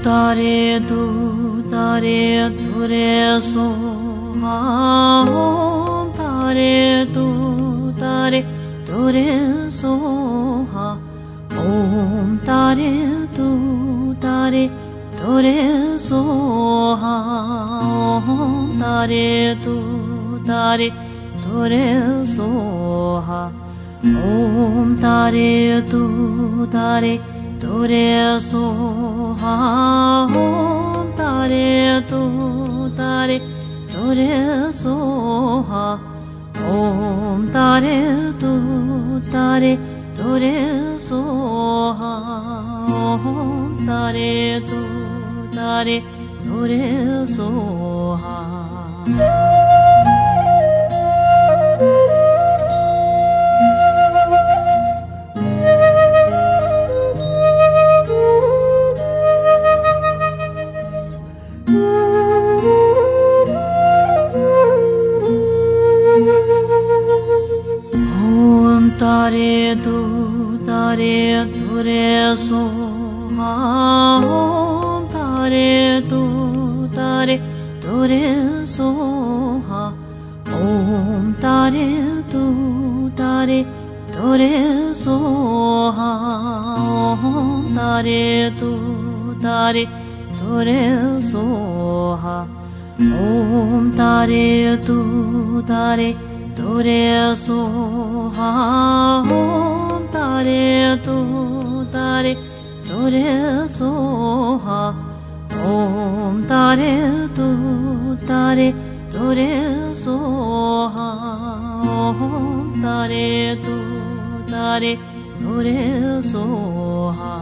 Tare tu tare ture so ha om tare tu tare ture so ha om tare tu tare ture so ha om tare tu tare ture so ha om tare tu tare Tore so ha om tare tu tare tore so ha om tare tu tare tore so ha om tare tu tare tore so ha Tare tu tare ture so ha om tare tu tare ture so ha om tare tu tare ture so ha om tare tu tare ture so ha om tare tu tare Tore so ha om tare tu tare tore so ha om tare tu tare tore so ha om tare tu tare tore so ha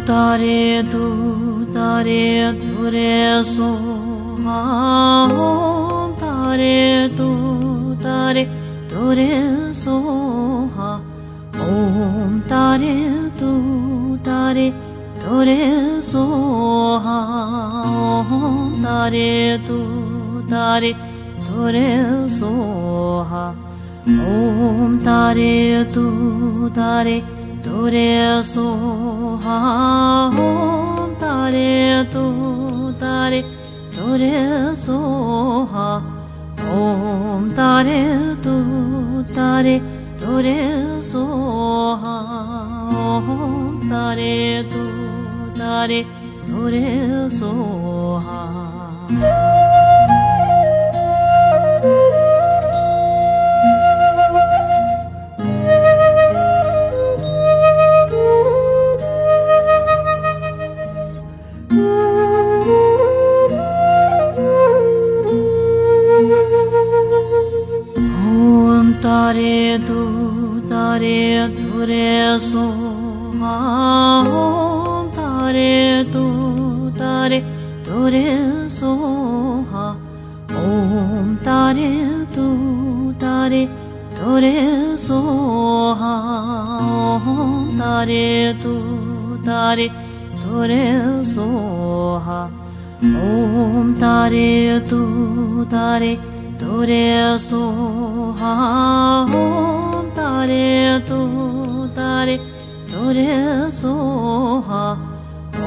Tare tu tare ture so ha om tare tu tare ture so ha om tare tu tare ture so ha om tare tu tare ture so ha om tare tu tare Tore so ha om tare tu tare tore so ha om tare tu tare tore so ha om tare tu tare tore so ha Tare tu tare ture so ha om tare tu tare ture so ha om tare tu tare ture so ha om tare tu tare ture so ha om tare tu tare Tore so ha om tare tu tare tore so ha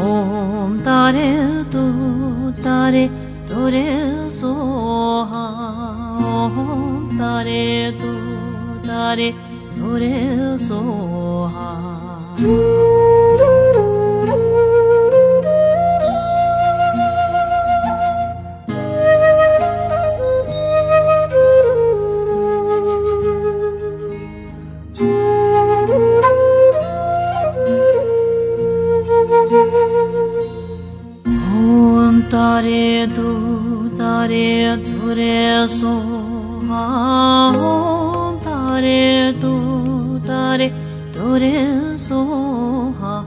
om tare tu tare tore so ha om tare tu tare tore so ha トレソハオンタレトタレトレソハ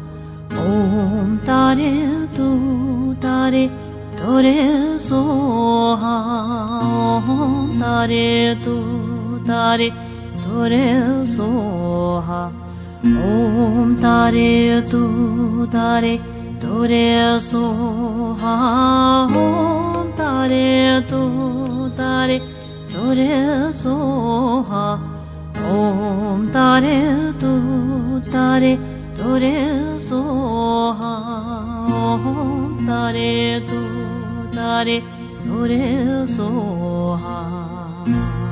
オンタレトタレトレソハオンタレトタレトレソハオンタレトタレトレソハオンタレトタレトレソハオンタレトタレトレソハオンタレトタレトレソハ